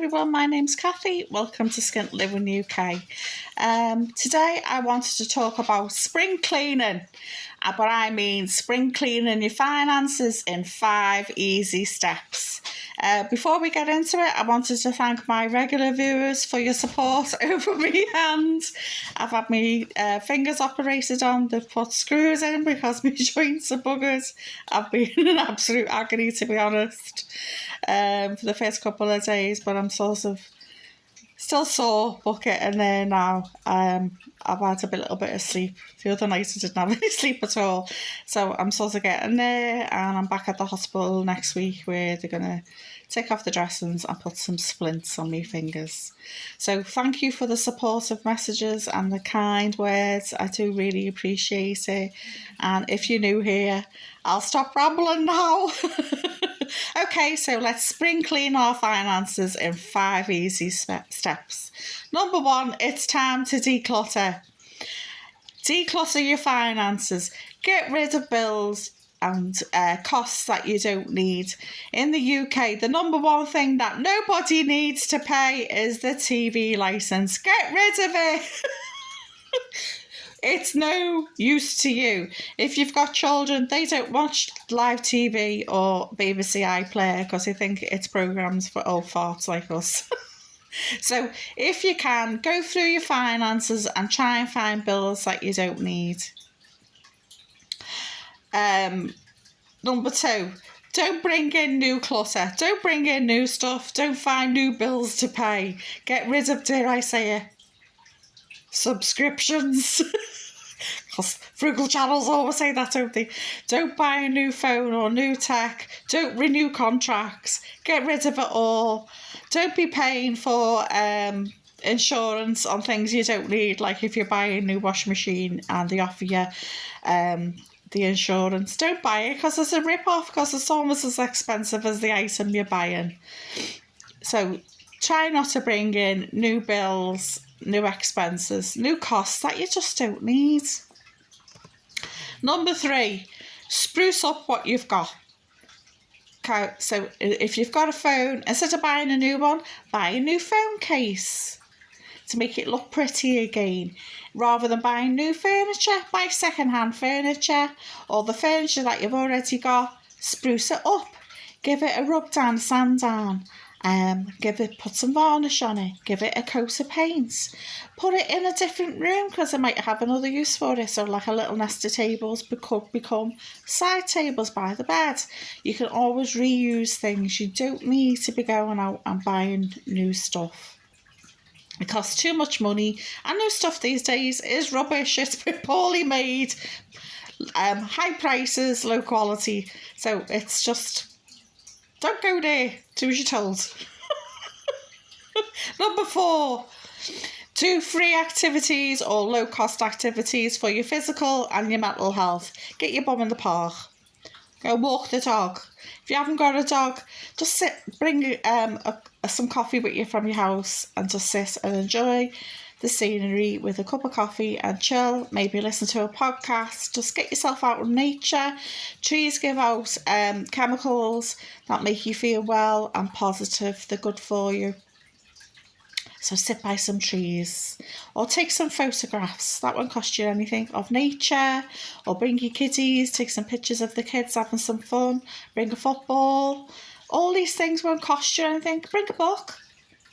everyone, my name's Cathy. Welcome to Skint Living UK. Today I wanted to talk about spring cleaning, but I mean spring cleaning your finances in 5 easy steps. Before we get into it, I wanted to thank my regular viewers for your support over my hand. I've had my fingers operated on, they've put screws in because my joints are buggered. I've been in absolute agony, to be honest, for the first couple of days, but I'm sort of still sore, bucket in there now. I've had a little bit of sleep. The other night I didn't have any sleep at all. So I'm sort of getting there, and I'm back at the hospital next week where they're going to take off the dressings and put some splints on my fingers. So thank you for the supportive messages and the kind words. I do really appreciate it. And if you're new here, I'll stop rambling now. Okay, so let's spring clean our finances in 5 easy steps. Number 1, it's time to declutter. Declutter your finances. Get rid of bills and costs that you don't need. In the UK, the number 1 thing that nobody needs to pay is the TV licence. Get rid of it. It's no use to you. If you've got children, they don't watch live TV or BBC iPlayer because they think it's programmes for old farts like us. So if you can, go through your finances and try and find bills that you don't need. Number 2, don't bring in new clutter. Don't bring in new stuff. Don't find new bills to pay. Get rid of, dare I say it, subscriptions. Because frugal channels always say that, don't they? Don't buy a new phone or new tech. Don't renew contracts. Get rid of it all. Don't be paying for insurance on things you don't need. Like if you're buying a new washing machine and they offer you the insurance, don't buy it because it's a rip-off, because it's almost as expensive as the item you're buying. So try not to bring in new bills, new expenses, new costs that you just don't need. Number 3, spruce up what you've got. Okay, so if you've got a phone, instead of buying a new one, buy a new phone case to make it look pretty again. Rather than buying new furniture, buy second-hand furniture, or the furniture that you've already got, spruce it up. Give it a rub down, sand down. Put some varnish on it, give it a coat of paint, put it in a different room because it might have another use for it. So like a little nest of tables become side tables by the bed. You can always reuse things. You don't need to be going out and buying new stuff. It costs too much money, and new stuff these days is rubbish. It's poorly made, high prices, low quality. So it's just, don't go there. Do as you're told. Number 4, do free activities or low-cost activities for your physical and your mental health. Get your bum in the park. Go walk the dog. If you haven't got a dog, just sit. Bring some coffee with you from your house and just sit and enjoy the scenery with a cup of coffee and chill. Maybe listen to a podcast. Just get yourself out in nature. Trees give out chemicals that make you feel well and positive. They're good for you. So sit by some trees or take some photographs. That won't cost you anything, of nature. Or bring your kiddies, take some pictures of the kids having some fun. Bring a football. All these things won't cost you anything. Bring a book.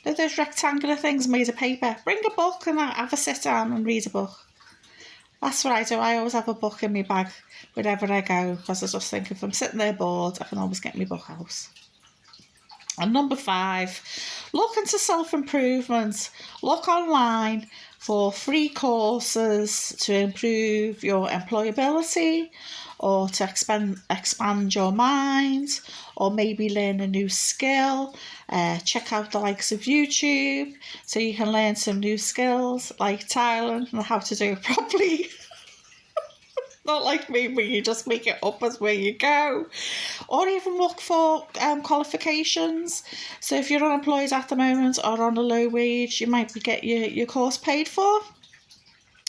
Those rectangular things made of paper. Bring a book and have a sit down and read a book. That's what I do. I always have a book in my bag wherever I go, because I just think if I'm sitting there bored, I can always get my book out. And number 5, look into self-improvement. Look online for free courses to improve your employability, or to expand your mind, or maybe learn a new skill. Check out the likes of YouTube so you can learn some new skills like tiling and how to do it properly. Not like me, where you just make it up as where you go. Or even look for qualifications. So if you're unemployed at the moment or on a low wage, you might get your course paid for,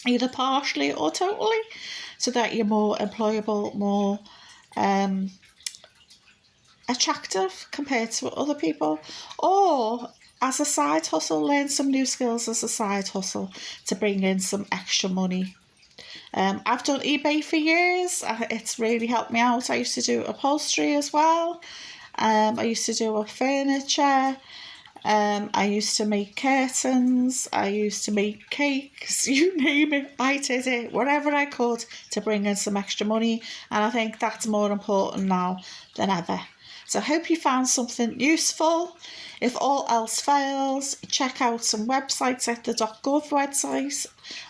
either partially or totally, so that you're more employable, more attractive compared to other people. Or as a side hustle, learn some new skills as a side hustle to bring in some extra money. I've done eBay for years. It's really helped me out. I used to do upholstery as well. I used to do furniture. I used to make curtains. I used to make cakes. You name it, I did it. Whatever I could to bring in some extra money. And I think that's more important now than ever. So I hope you found something useful. If all else fails, check out some websites at the .gov website,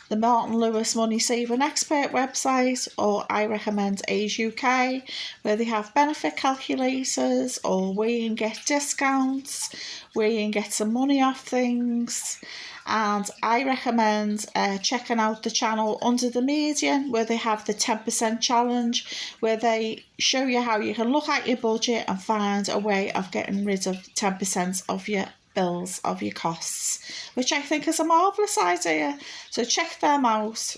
the Martin Lewis Money Saving Expert website, or I recommend Age UK, where they have benefit calculators, or where you can get discounts, where you can get some money off things. And I recommend checking out the channel Under the Median, where they have the 10% challenge, where they show you how you can look at your budget and find a way of getting rid of 10% of your bills, of your costs, which I think is a marvellous idea. So check them out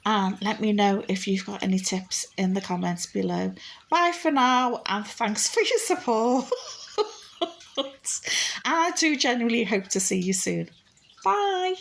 and let me know if you've got any tips in the comments below. Bye for now, and thanks for your support. And I do genuinely hope to see you soon. Bye.